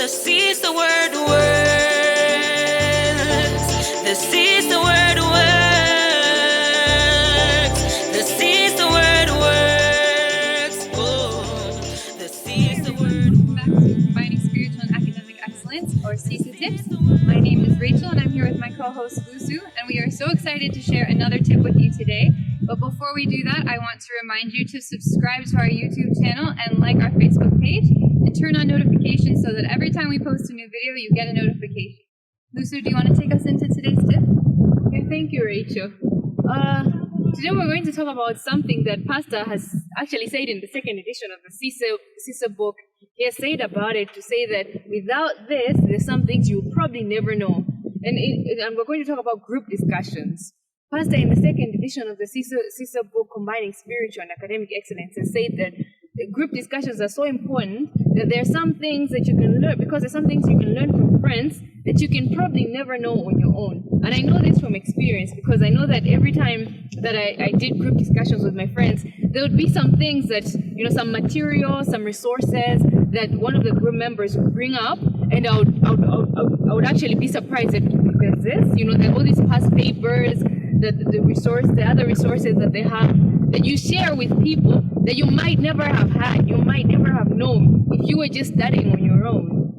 This is the word works. This is the word works. This is the word works. Oh, this is the word. Welcome back to Combining Spiritual and Academic Excellence, or CSAE Tips. My name is Rachel, and I'm here with my co-host Lusu, and we are so excited to share another tip with you today. But before we do that, I want to remind you to subscribe to our YouTube channel and like our Facebook page, and turn on notifications so that every time we post a new video, you get a notification. Lusu, do you want to take us into today's tip? Okay, thank you, Rachel. Today we're going to talk about something that Pastor has actually said in the second edition of the CSAE book. He has said about it to say that without this, there's some things you probably never know. And we're going to talk about group discussions. Pastor, in the second edition of the CSAE book, Combining Spiritual and Academic Excellence, has said that group discussions are so important that there are some things that you can learn, because there's some things you can learn from friends that you can probably never know on your own. And I know this from experience, because I know that every time that I did group discussions with my friends, there would be some things that, some material, some resources that one of the group members would bring up, and I would actually be surprised that there's this, there are all these past papers, the other resources that they have, that you share with people that you might never have had, you might never have known if you were just studying on your own.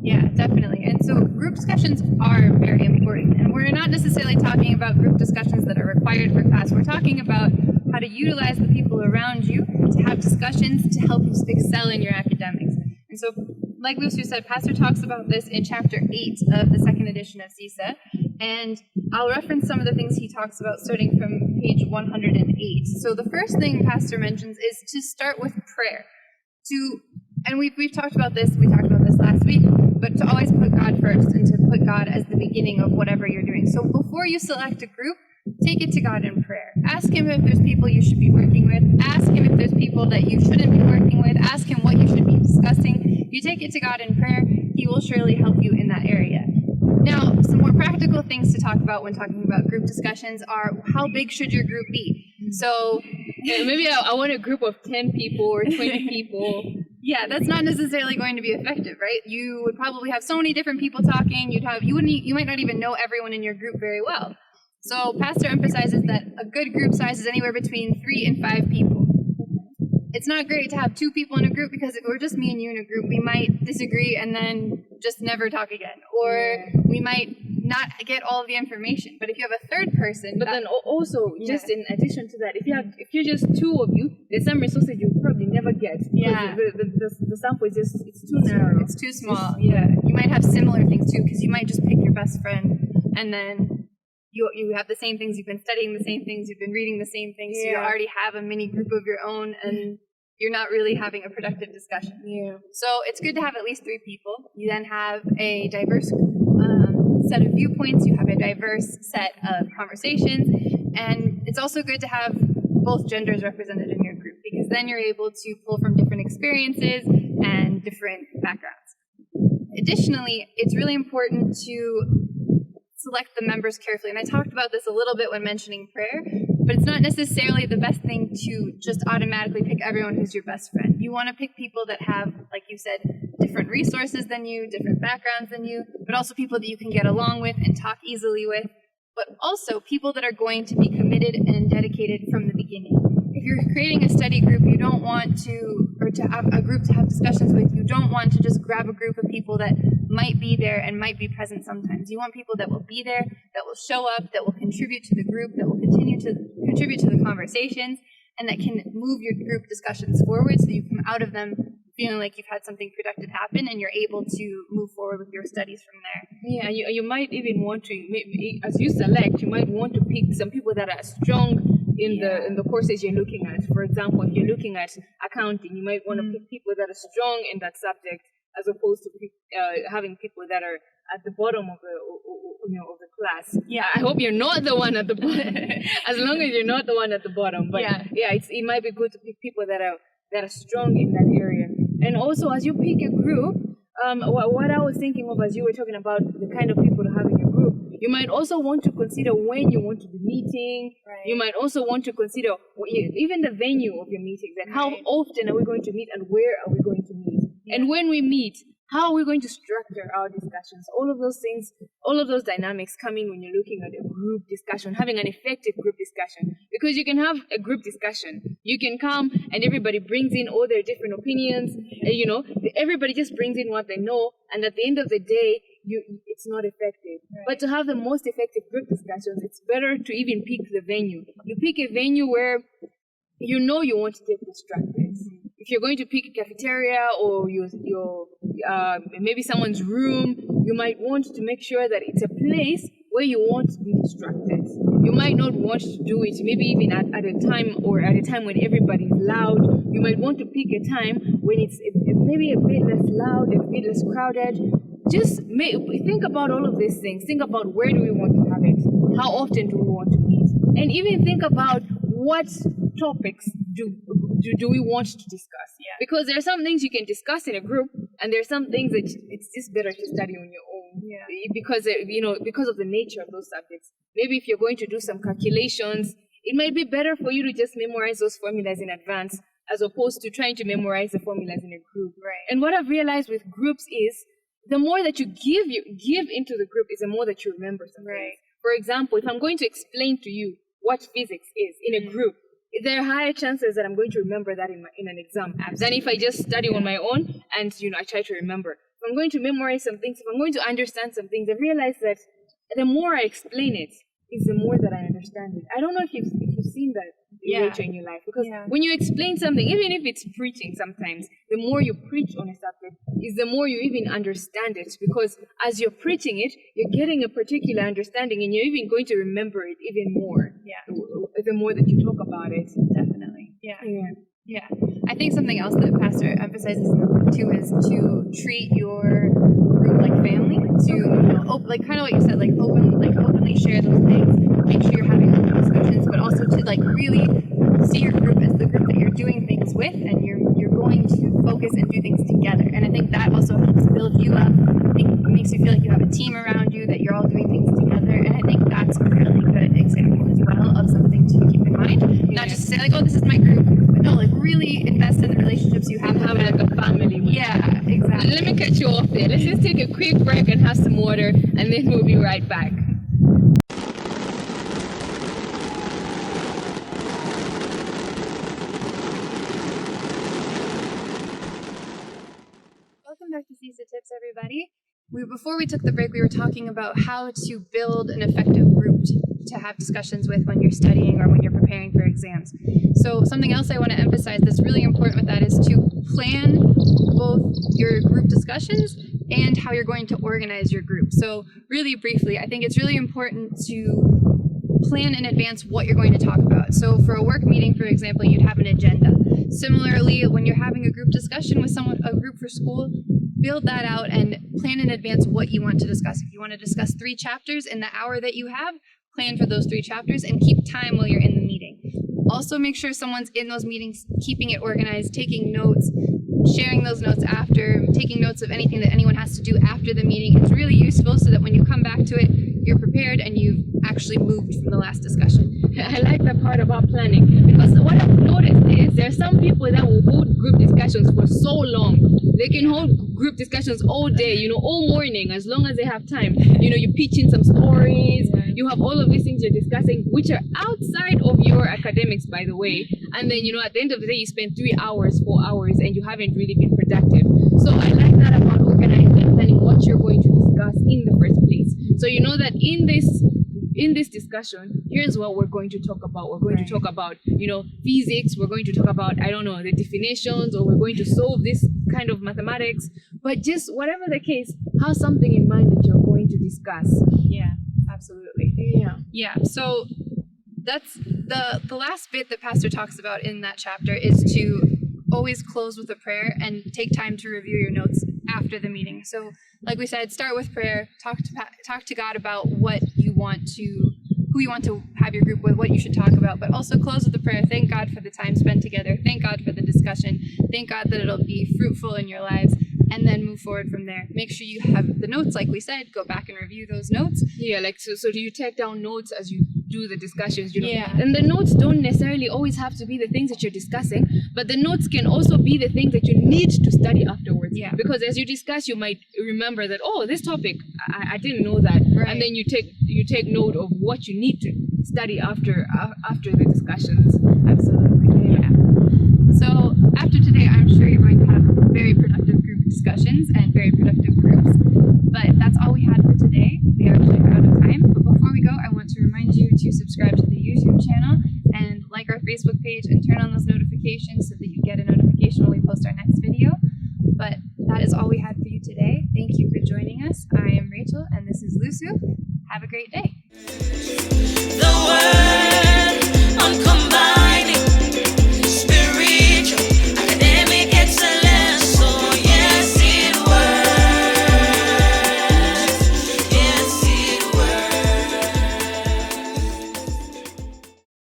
Yeah, definitely. And so group discussions are very important. And we're not necessarily talking about group discussions that are required for class. We're talking about how to utilize the people around you to have discussions to help you excel in your academics. And so, like Lucy said, Pastor talks about this in chapter 8 of the second edition of CSAE. And I'll reference some of the things he talks about starting from page 108. So the first thing Pastor mentions is to start with prayer. And we've talked about this, we talked about this last week, but to always put God first and to put God as the beginning of whatever you're doing. So before you select a group, take it to God in prayer. Ask Him if there's people you should be working with. Ask Him if there's people that you shouldn't be working with. Ask Him what you should be discussing. If you take it to God in prayer, He will surely help you in that area. Now, some more practical things to talk about when talking about group discussions are, how big should your group be? So maybe I want a group of 10 people or 20 people. Yeah, that's not necessarily going to be effective, right? You would probably have so many different people talking. You might not even know everyone in your group very well. So Pastor emphasizes that a good group size is anywhere between 3 and 5 people. It's not great to have 2 people in a group, because if it were just me and you in a group, we might disagree and then just never talk again. Or we might not get all of the information. But if you have a third person... But then also, just in addition to that, if you're just 2 of you, there's some resources you probably never get. Yeah. The sample is it's too narrow. It's too small, yeah. You might have similar things too, because you might just pick your best friend, and then you have the same things, you've been studying the same things, you've been reading the same things, so you already have a mini group of your own, and you're not really having a productive discussion. Yeah. So it's good to have at least 3 people. You then have a diverse set of viewpoints, you have a diverse set of conversations, and it's also good to have both genders represented in your group, because then you're able to pull from different experiences and different backgrounds. Additionally, it's really important to select the members carefully. And I talked about this a little bit when mentioning prayer, but it's not necessarily the best thing to just automatically pick everyone who's your best friend. You want to pick people that have, like you said, different resources than you, different backgrounds than you, but also people that you can get along with and talk easily with, but also people that are going to be committed and dedicated from the beginning. If you're creating a study group, you don't want to have a group to have discussions with, you don't want to just grab a group of people that might be there and might be present sometimes. You want people that will be there, that will show up, that will contribute to the group, that will continue to contribute to the conversations, and that can move your group discussions forward, so you come out of them feeling like you've had something productive happen and you're able to move forward with your studies from there. Yeah, you might even want to, maybe, as you select, you might want to pick some people that are strong in the courses you're looking at. For example, if you're looking at accounting, you might want to pick people that are strong in that subject, as opposed to having people that are at the bottom of the class. Yeah, I hope you're not the one at the bottom. As long as you're not the one at the bottom. But it might be good to pick people that are strong in that area. And also, as you pick a group, what I was thinking of as you were talking about the kind of people to have in your group, you might also want to consider when you want to be meeting. Right. You might also want to consider even the venue of your meetings, like how often are we going to meet and where are we going to meet? Yeah. And when we meet, How are we going to structure our discussions? All of those things, all of those dynamics come in when you're looking at a group discussion, having an effective group discussion. Because you can have a group discussion. You can come and everybody brings in all their different opinions. And, everybody just brings in what they know. And at the end of the day, it's not effective. Right. But to have the most effective group discussions, it's better to even pick the venue. You pick a venue where you won't get distracted. If you're going to pick a cafeteria or maybe someone's room, you might want to make sure that it's a place where you won't be distracted. You might not want to do it maybe even at a time when everybody's loud. You might want to pick a time when it's maybe a bit less loud, a bit less crowded. Just think about all of these things. Think about where do we want to have it? How often do we want to meet? And even think about what topics do we want to discuss? Yeah. Because there are some things you can discuss in a group, and there are some things that it's just better to study on your own. Yeah. Because of the nature of those subjects. Maybe if you're going to do some calculations, it might be better for you to just memorize those formulas in advance as opposed to trying to memorize the formulas in a group. Right. And what I've realized with groups is the more that you give into the group is the more that you remember something. Right. For example, if I'm going to explain to you what physics is in a group, there are higher chances that I'm going to remember that in an exam than if I just study on my own and I try to remember. If I'm going to memorize some things, if I'm going to understand some things, I realize that the more I explain it, is the more that I understand it. I don't know if you've seen that later in your life, because when you explain something, even if it's preaching sometimes, the more you preach on a subject is the more you even understand it, because as you're preaching it, you're getting a particular understanding and you're even going to remember it even more. Yeah. The more that you talk about it. Definitely. Yeah. I think something else that Pastor emphasizes in the book too is to treat your group like family. To kind of what you said, openly share those things. Make sure you're having those discussions, but also to really see your group as the group that you're doing things with, and you're going to focus and do things together. And I think that also helps build you up. Makes you feel like you have a team around you, that you're all doing things together. And I think that's a really good example as well of something to keep in mind. Not just to say this is my group, but no, really invest in the relationships you have. And have like a family. Yeah, exactly. Let me cut you off there. Let's just take a quick break and have some water, and then we'll be right back. Welcome back to CSAE Tips, everybody. Before we took the break, we were talking about how to build an effective group to have discussions with when you're studying or when you're preparing for exams. So something else I want to emphasize that's really important with that is to plan both your group discussions and how you're going to organize your group. So really briefly, I think it's really important to plan in advance what you're going to talk about. So for a work meeting, for example, you'd have an agenda. Similarly, when you're having a group discussion with a group for school, build that out and plan in advance what you want to discuss. If you want to discuss 3 chapters in the hour that you have, plan for those 3 chapters and keep time while you're in the meeting. Also make sure someone's in those meetings, keeping it organized, taking notes, sharing those notes after, taking notes of anything that anyone has to do after the meeting. It's really useful so that when you come back to it, you're prepared and you've actually moved from the last discussion. I like that part about planning, because what I've noticed is there are some people that will hold group discussions for so long. They can hold group discussions all day, all morning, as long as they have time. You pitch in some stories, you have all of these things you're discussing, which are outside of your academics, by the way. And then, at the end of the day, you spend 3 hours, 4 hours, and you haven't really been productive. So I like that about organizing and planning what you're going to discuss in the first place. So you know that in this discussion, here's what we're going to talk about. We're going to talk about, physics. We're going to talk about, the definitions, or we're going to solve this kind of mathematics. But just whatever the case, have something in mind that you're going to discuss. Yeah, absolutely. Yeah. So that's the last bit that Pastor talks about in that chapter is to always close with a prayer and take time to review your notes after the meeting. So like we said, start with prayer, talk to God about who you want to have your group with, what you should talk about, but also close with a prayer. Thank God for the time spent together. Thank God for the discussion. Thank God that it'll be fruitful in your lives, and then move forward from there. Make sure you have the notes, like we said, go back and review those notes. Yeah, so do you take down notes as you do the discussions, Yeah. And the notes don't necessarily always have to be the things that you're discussing, but the notes can also be the things that you need to study afterwards. Yeah. Because as you discuss, you might remember that, oh, this topic, I didn't know that. Right. And then you take note of what you need to study after the discussions. Absolutely. Yeah. So after today, I'm sure you're going to have very productive group discussions and very productive groups. But that's all we had for today. We actually are out of time. But before we go, I want to remind you to subscribe to the YouTube channel and like our Facebook page and turn on those notifications so that you get a notification when we post our next video. But that is all we had for you today. Thank you for joining us. I am Rachel and this is Lusu. Have a great day. The word.